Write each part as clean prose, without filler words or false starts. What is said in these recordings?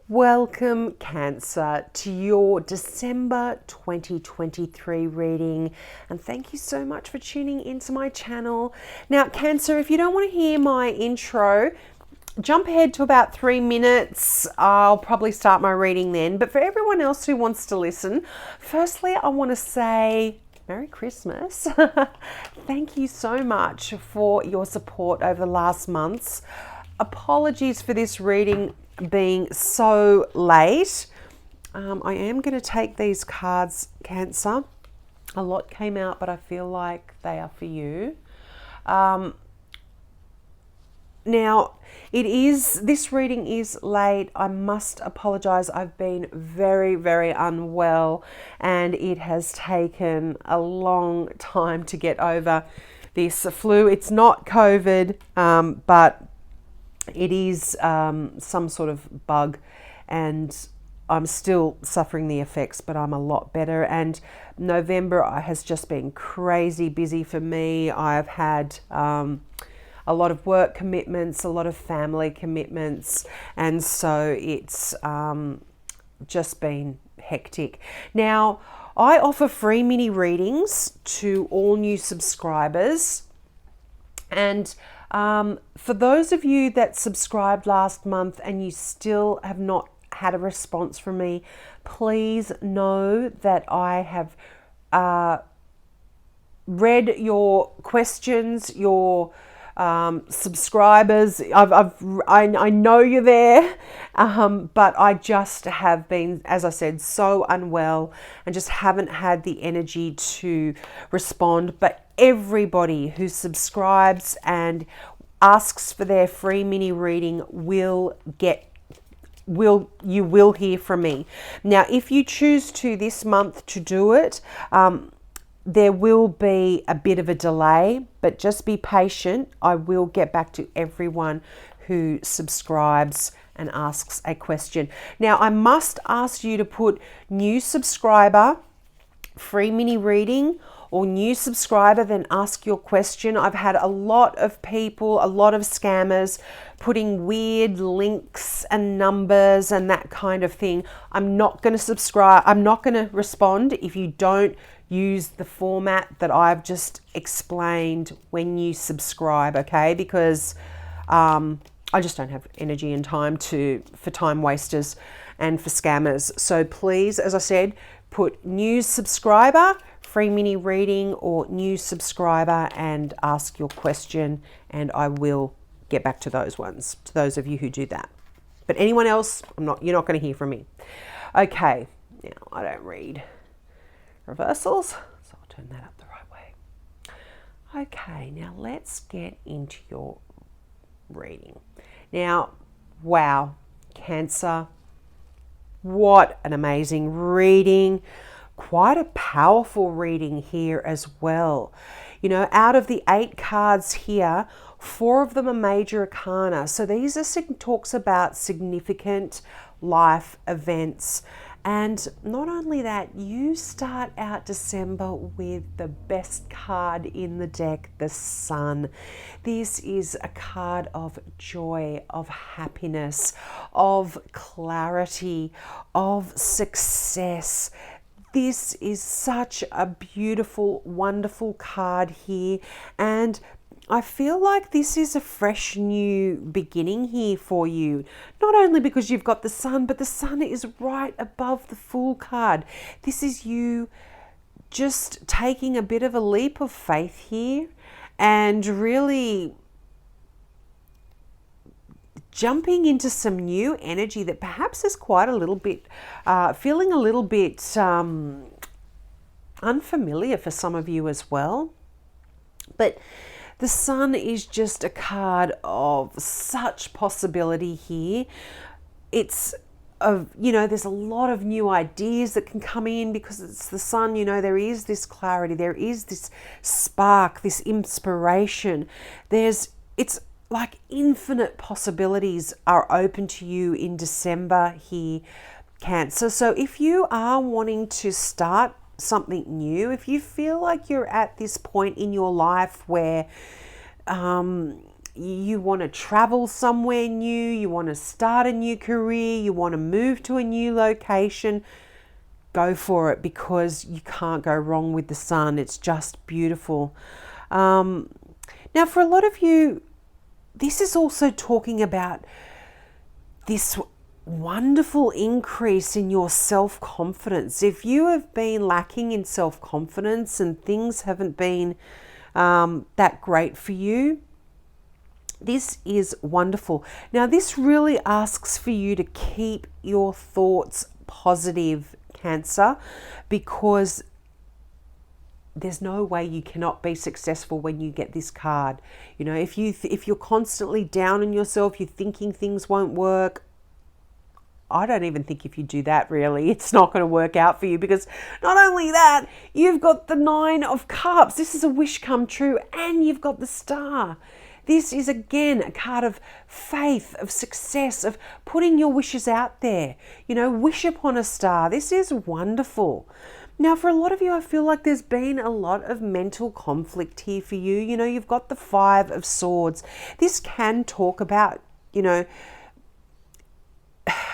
Welcome, Cancer, to your December 2023 reading, and thank you so much for tuning into my channel. Now, Cancer, if you don't want to hear my intro, jump ahead to about 3 minutes. I'll probably start my reading then. But for everyone else who wants to listen, firstly, I want to say Merry Christmas. Thank you so much for your support over the last months. Apologies for this reading being so late. I am going to take these cards, Cancer. A lot came out, but I feel like they are for you. Now, this reading is late. I must apologize. I've been very, very unwell, and it has taken a long time to get over this flu. It's not COVID, but it is some sort of bug, and I'm still suffering the effects, but I'm a lot better. And November has just been crazy busy for me. I've had a lot of work commitments, a lot of family commitments, and so it's just been hectic. Now, I offer free mini readings to all new subscribers, and for those of you that subscribed last month and you still have not had a response from me, please know that I have read your questions, your subscribers. I know you're there, but I just have been, as I said, so unwell and just haven't had the energy to respond. But everybody who subscribes and asks for their free mini reading you will hear from me. Now, if you choose to this month to do it, there will be a bit of a delay, but just be patient. I will get back to everyone who subscribes and asks a question. Now, I must ask you to put new subscriber, free mini reading, or new subscriber, then ask your question. I've had a lot of people, a lot of scammers putting weird links and numbers and that kind of thing. I'm not going to respond if you don't use the format that I've just explained when you subscribe, okay? Because I just don't have energy and time for time wasters and for scammers. So please, as I said, put new subscriber, free mini reading, or new subscriber, and ask your question, and I will get back to those ones, to those of you who do that. But anyone else, you're not going to hear from me. Okay, now I don't read reversals, so I'll turn that up the right way. Okay, now let's get into your reading. Now, wow, Cancer, what an amazing reading. Quite a powerful reading here as well. You know, out of the 8 cards here, 4 of them are major arcana. So these are talks about significant life events. And not only that, you start out December with the best card in the deck, the Sun. This is a card of joy, of happiness, of clarity, of success. This is such a beautiful, wonderful card here, and I feel like this is a fresh new beginning here for you. Not only because you've got the Sun, but the Sun is right above the Fool card. This is you just taking a bit of a leap of faith here and really jumping into some new energy that perhaps is quite a little bit, feeling a little bit unfamiliar for some of you as well. But the Sun is just a card of such possibility here. It's there's a lot of new ideas that can come in because it's the Sun. There is this clarity, there is this spark, this inspiration. It's like infinite possibilities are open to you in December here, Cancer. So if you are wanting to start something new, if you feel like you're at this point in your life where you want to travel somewhere new, you want to start a new career, you want to move to a new location, go for it, because you can't go wrong with the Sun. It's just beautiful. Now, for a lot of you, this is also talking about this wonderful increase in your self-confidence. If you have been lacking in self-confidence and things haven't been that great for you, this is wonderful. Now, this really asks for you to keep your thoughts positive, Cancer, because there's no way you cannot be successful when you get this card. You know, if you're constantly down on yourself, you're thinking things won't work, I don't even think if you do that, really, it's not going to work out for you, because not only that, you've got the 9 of Cups. This is a wish come true, and you've got the Star. This is, again, a card of faith, of success, of putting your wishes out there. You know, wish upon a star. This is wonderful. Now, for a lot of you, I feel like there's been a lot of mental conflict here for you. You know, you've got the 5 of Swords. This can talk about, you know,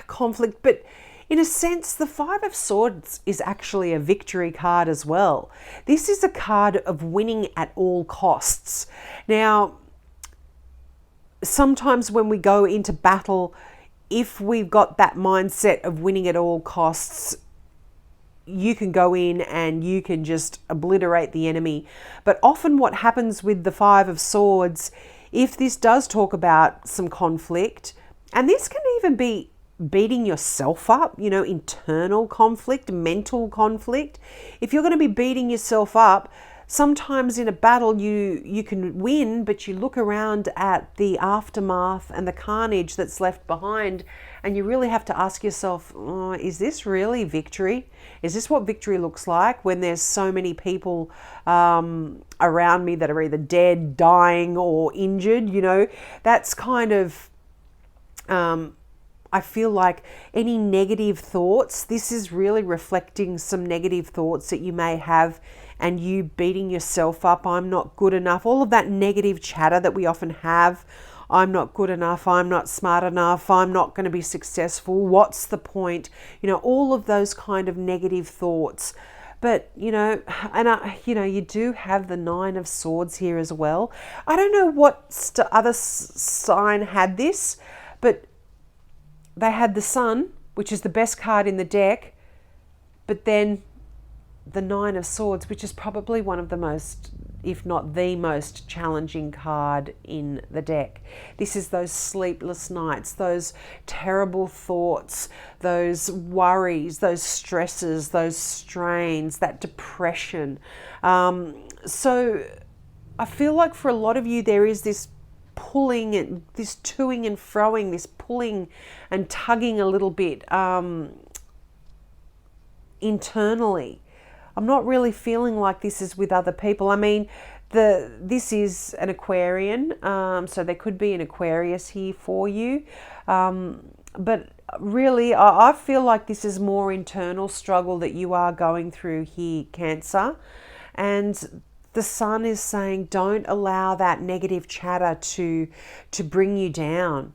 conflict, but in a sense, the 5 of Swords is actually a victory card as well. This is a card of winning at all costs. Now, sometimes when we go into battle, if we've got that mindset of winning at all costs, you can go in and you can just obliterate the enemy. But often what happens with the 5 of Swords, if this does talk about some conflict, and this can even be beating yourself up, you know, internal conflict, mental conflict. If you're going to be beating yourself up, sometimes in a battle you can win, but you look around at the aftermath and the carnage that's left behind, and you really have to ask yourself, oh, is this really victory? Is this what victory looks like when there's so many people around me that are either dead, dying, or injured? You know, that's kind of I feel like any negative thoughts, this is really reflecting some negative thoughts that you may have, and you beating yourself up. I'm not good enough. All of that negative chatter that we often have. I'm not good enough. I'm not smart enough. I'm not going to be successful. What's the point? You know, all of those kind of negative thoughts. But, you know, and you know, you do have the 9 of Swords here as well. I don't know what other sign had this, but they had the Sun, which is the best card in the deck, but then the 9 of Swords, which is probably one of the most, if not the most challenging card in the deck. This is those sleepless nights, those terrible thoughts, those worries, those stresses, those strains, that depression. So I feel like for a lot of you, there is this pulling and this toing and froing, this pulling and tugging a little bit internally. I'm not really feeling like this is with other people. I mean, this is an Aquarian, so there could be an Aquarius here for you. But really, I feel like this is more internal struggle that you are going through here, Cancer. And the Sun is saying, don't allow that negative chatter to bring you down.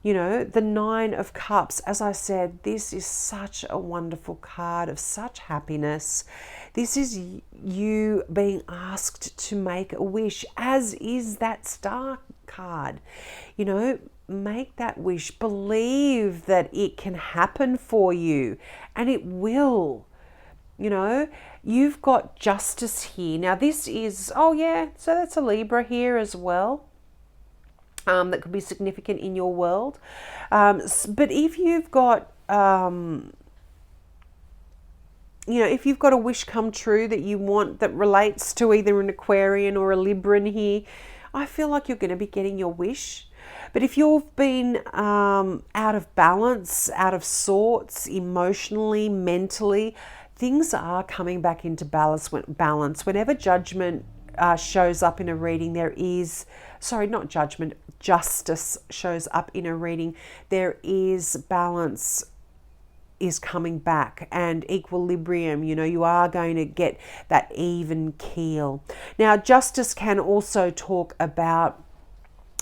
You know, the 9 of Cups, as I said, this is such a wonderful card of such happiness. This is you being asked to make a wish, as is that Star card. You know, make that wish. Believe that it can happen for you, and it will. You know, you've got Justice here. Now this is, oh yeah, so that's a Libra here as well. That could be significant in your world. But if you've got, you know, if you've got a wish come true that you want that relates to either an Aquarian or a Libran here, I feel like you're going to be getting your wish. But if you've been out of balance, out of sorts, emotionally, mentally, things are coming back into balance. Whenever judgment shows up in a reading, there is, sorry, not judgment, justice shows up in a reading, there is balance is coming back and equilibrium. You know, you are going to get that even keel. Now, justice can also talk about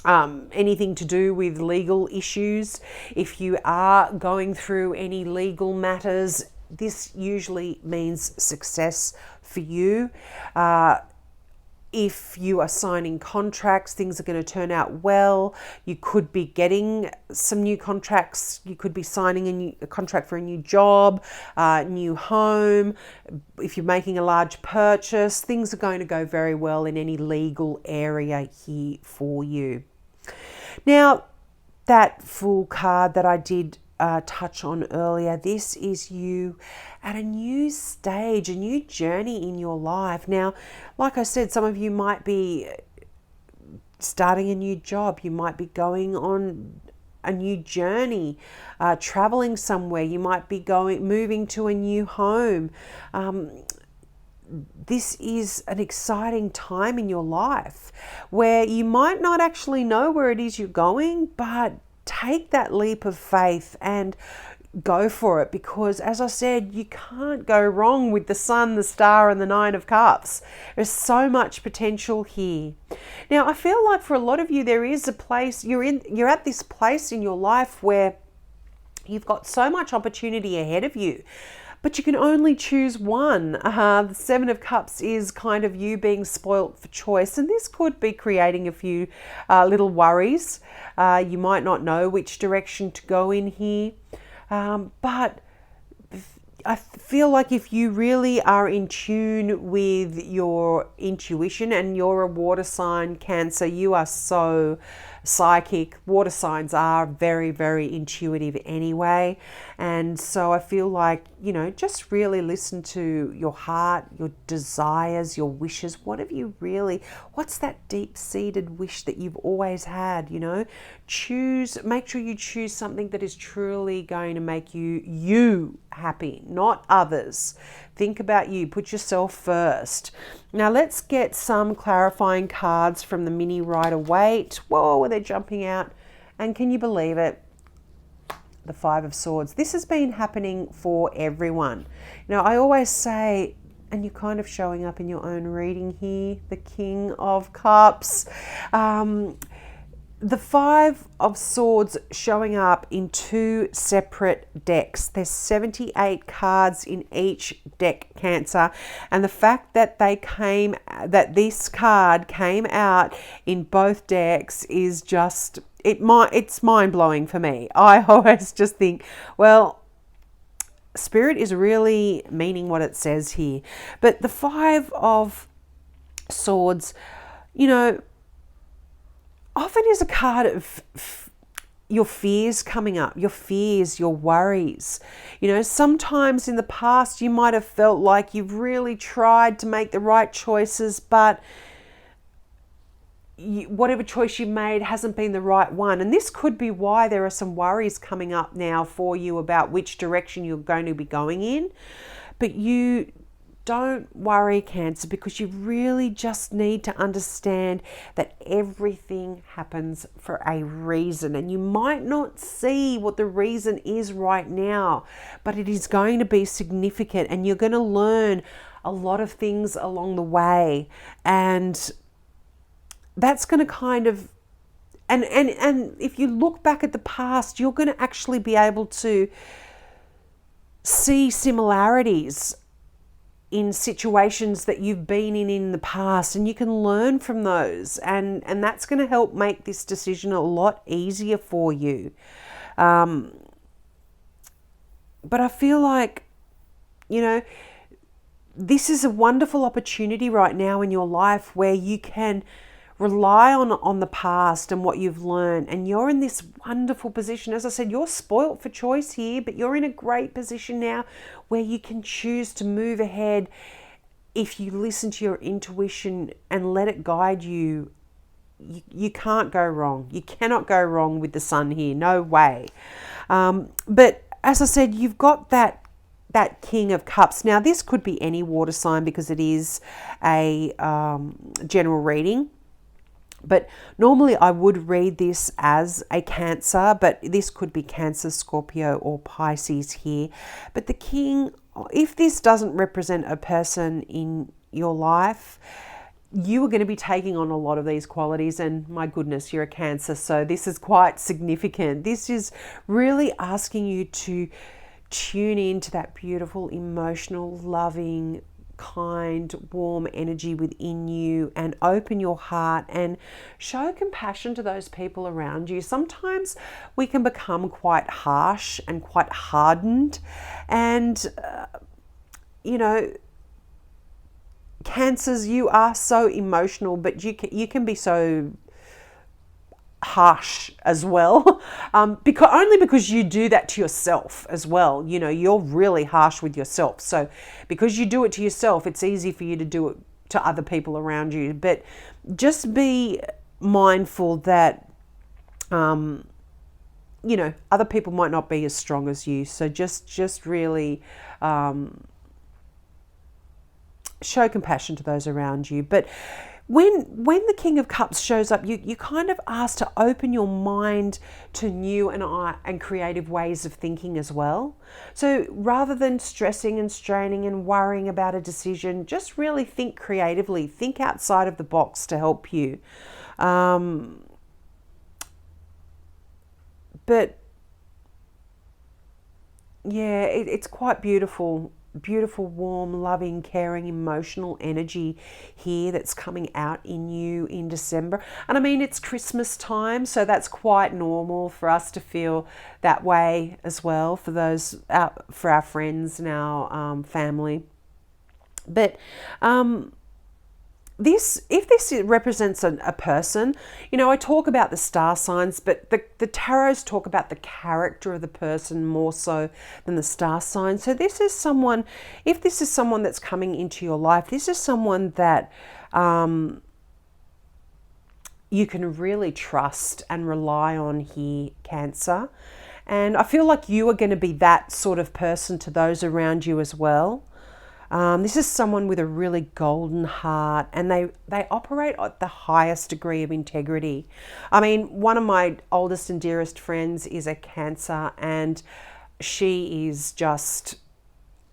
anything to do with legal issues. If you are going through any legal matters, this usually means success for you. If you are signing contracts, things are going to turn out well. You could be getting some new contracts. You could be signing a contract for a new job, new home. If you're making a large purchase, things are going to go very well in any legal area here for you. Now, that Fool card that I did touch on earlier, this is you at a new stage, a new journey in your life. Now, like I said, some of you might be starting a new job. You might be going on a new journey, traveling somewhere. You might be moving to a new home. This is an exciting time in your life where you might not actually know where it is you're going, but take that leap of faith and go for it, because as I said, you can't go wrong with the Sun, the Star, and the Nine of Cups. There's so much potential here. Now, I feel like for a lot of you, there is a place you're at this place in your life where you've got so much opportunity ahead of you, but you can only choose one. The Seven of Cups is kind of you being spoilt for choice, and this could be creating a few little worries. You might not know which direction to go in here, but I feel like if you really are in tune with your intuition, and you're a water sign, Cancer, you are so psychic. Water signs are very, very intuitive anyway. And so I feel like, just really listen to your heart, your desires, your wishes. What's that deep-seated wish that you've always had, make sure you choose something that is truly going to make you happy, not others. Think about you, put yourself first. Now let's get some clarifying cards from the mini Rider-Waite. Whoa, they're jumping out. And can you believe it? The Five of Swords. This has been happening for everyone. I always say, and you're kind of showing up in your own reading here, the King of Cups. The Five of Swords showing up in two separate decks. There's 78 cards in each deck, Cancer, and the fact that this card came out in both decks is just it's mind-blowing for me. I always just think, well, Spirit is really meaning what it says here. But the Five of Swords, often is a card of your fears coming up, your fears, your worries. Sometimes in the past you might have felt like you've really tried to make the right choices, but whatever choice you made hasn't been the right one. And this could be why there are some worries coming up now for you about which direction you're going to be going in. But you don't worry, Cancer, because you really just need to understand that everything happens for a reason. And you might not see what the reason is right now, but it is going to be significant, and you're going to learn a lot of things along the way. And that's going to kind of, and if you look back at the past, you're going to actually be able to see similarities in situations that you've been in the past, and you can learn from those, and that's going to help make this decision a lot easier for you. But I feel like, this is a wonderful opportunity right now in your life where you can rely on the past and what you've learned, and you're in this wonderful position. As I said, you're spoilt for choice here, but you're in a great position now where you can choose to move ahead if you listen to your intuition and let it guide you. You can't go wrong. You cannot go wrong with the Sun here. No way. But as I said, you've got that King of Cups. Now, this could be any water sign because it is a general reading. But normally I would read this as a Cancer, but this could be Cancer, Scorpio, or Pisces here. But the King, if this doesn't represent a person in your life, you are going to be taking on a lot of these qualities, and my goodness, you're a Cancer, so this is quite significant. This is really asking you to tune into that beautiful, emotional, loving, kind, warm energy within you, and open your heart and show compassion to those people around you. Sometimes we can become quite harsh and quite hardened, and you know, Cancers, you are so emotional, but you can be so harsh as well, because you do that to yourself as well. You know, you're really harsh with yourself. So because you do it to yourself, it's easy for you to do it to other people around you. But just be mindful that, you know, other people might not be as strong as you. So just really show compassion to those around you. But when the King of Cups shows up, you kind of asked to open your mind to new and creative ways of thinking as well. So rather than stressing and straining and worrying about a decision, just really think creatively, think outside of the box to help you. But yeah, it's quite beautiful. Beautiful, warm, loving, caring, emotional energy here that's coming out in you in December. And I mean, it's Christmas time, so that's quite normal for us to feel that way as well, for for our friends and our family. But if this represents a person, you know, I talk about the star signs, but the tarots talk about the character of the person more so than the star sign. So this is someone, if this is someone that's coming into your life, this is someone that you can really trust and rely on here, Cancer. And I feel like you are going to be that sort of person to those around you as well. This is someone with a really golden heart, and they operate at the highest degree of integrity. I mean, one of my oldest and dearest friends is a Cancer, and she is just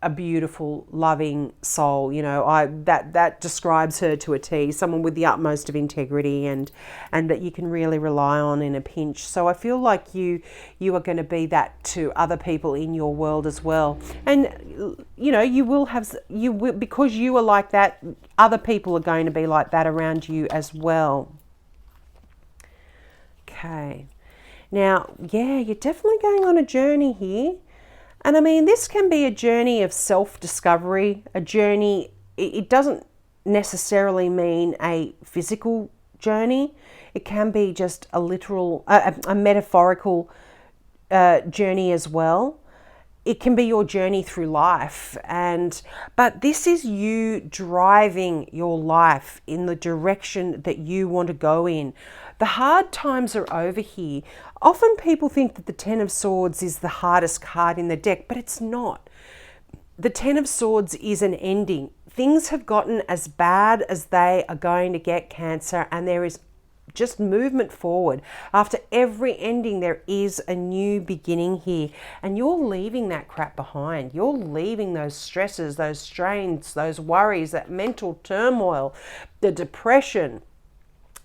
a beautiful, loving soul. You know, that describes her to a T. Someone with the utmost of integrity, and that you can really rely on in a pinch. So I feel like you are going to be that to other people in your world as well. And you know, because you are like that, other people are going to be like that around you as well. Okay. Now, yeah, you're definitely going on a journey here. And I mean, this can be a journey of self-discovery, a journey, it doesn't necessarily mean a physical journey. It can be just a literal, a metaphorical journey as well. It can be your journey through life, but this is you driving your life in the direction that you want to go in. The hard times are over here. Often people think that the Ten of Swords is the hardest card in the deck, but it's not. The Ten of Swords is an ending. Things have gotten as bad as they are going to get, Cancer, and there is just movement forward. After every ending, there is a new beginning here, and you're leaving that crap behind. You're leaving those stresses, those strains, those worries, that mental turmoil, the depression,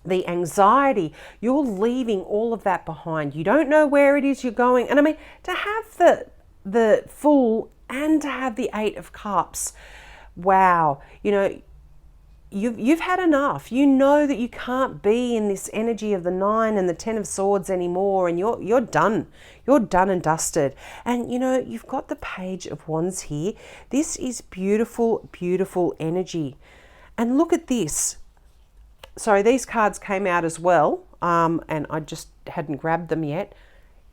the anxiety. You're leaving all of that behind. You don't know where it is you're going. And I mean, to have the Fool and to have the Eight of Cups, wow, you know, you've had enough. You know that you can't be in this energy of the Nine and the Ten of Swords anymore, and you're done. You're done and dusted. And you know, you've got the Page of Wands here. This is beautiful, beautiful energy. And look at this. Sorry, these cards came out as well, and I just hadn't grabbed them yet.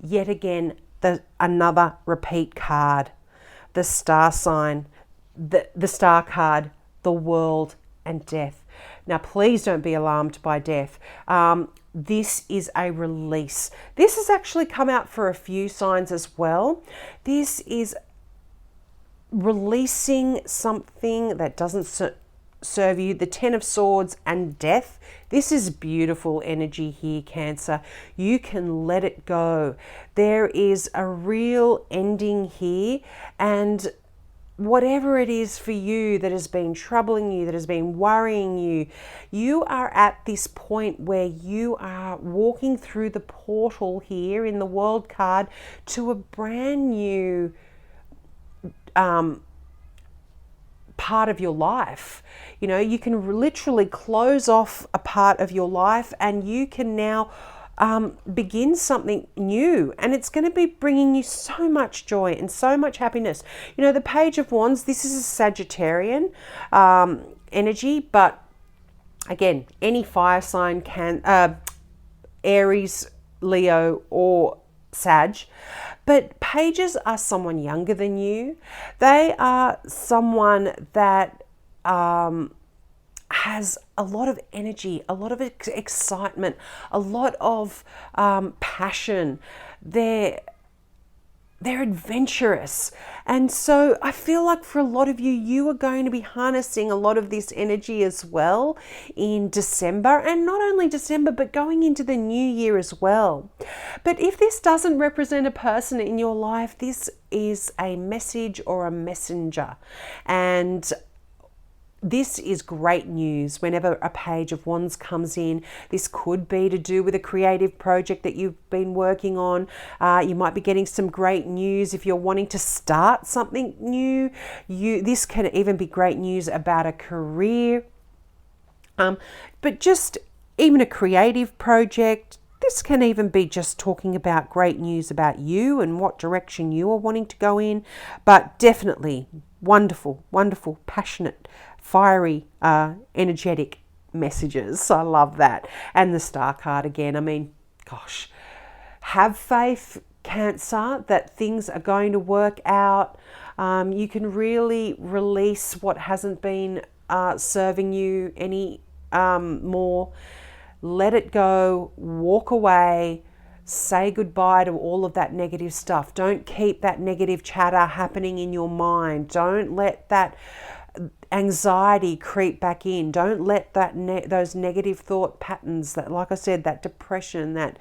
Yet again, another repeat card. The star sign, the star card, the World, and Death. Now, please don't be alarmed by death. This is a release. This has actually come out for a few signs as well. This is releasing something that doesn't serve you. The Ten of Swords and Death. This is beautiful energy here, Cancer. You can let it go. There is a real ending here, and whatever it is for you that has been troubling you, that has been worrying you, you are at this point where you are walking through the portal here in the World card to a brand new part of your life. You know, you can literally close off a part of your life and you can now begin something new, and it's going to be bringing you so much joy and so much happiness. You know, the Page of Wands, this is a Sagittarian energy, but again, any fire sign can, Aries, Leo, or Sag. But pages are someone younger than you. They are someone that has a lot of energy, a lot of excitement, a lot of passion. They're adventurous. And so I feel like for a lot of you, you are going to be harnessing a lot of this energy as well in December, and not only December, but going into the new year as well. But if this doesn't represent a person in your life, this is a message or a messenger. And this is great news whenever a Page of Wands comes in. This could be to do with a creative project that you've been working on. You might be getting some great news if you're wanting to start something new. This can even be great news about a career. But just even a creative project. This can even be just talking about great news about you and what direction you are wanting to go in. But definitely wonderful, wonderful, passionate, fiery, energetic messages. I love that. And the Star card again. I mean, gosh, have faith, Cancer, that things are going to work out. You can really release what hasn't been serving you any more. Let it go, walk away, say goodbye to all of that negative stuff. Don't keep that negative chatter happening in your mind. Don't let that anxiety creep back in. Don't let that those negative thought patterns, that, like I said, that depression, that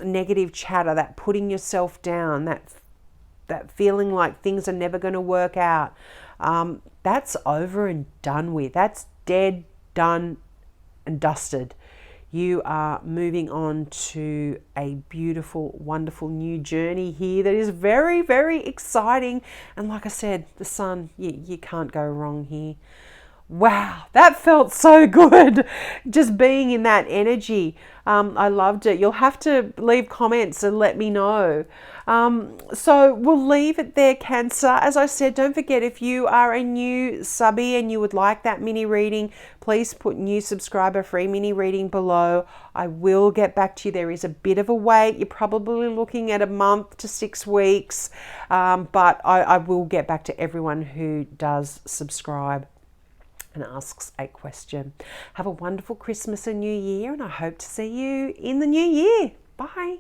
negative chatter, that putting yourself down, that feeling like things are never going to work out. That's over and done with. That's dead, done, and dusted. You are moving on to a beautiful, wonderful new journey here that is very, very exciting. And like I said, the sun, you can't go wrong here. Wow, that felt so good, just being in that energy. I loved it. You'll have to leave comments and let me know. So we'll leave it there, Cancer. As I said, don't forget, if you are a new subby and you would like that mini reading, please put new subscriber free mini reading below. I will get back to you. There is a bit of a wait. You're probably looking at a month to 6 weeks, but I will get back to everyone who does subscribe and asks a question. Have a wonderful Christmas and New Year, and I hope to see you in the new year. Bye.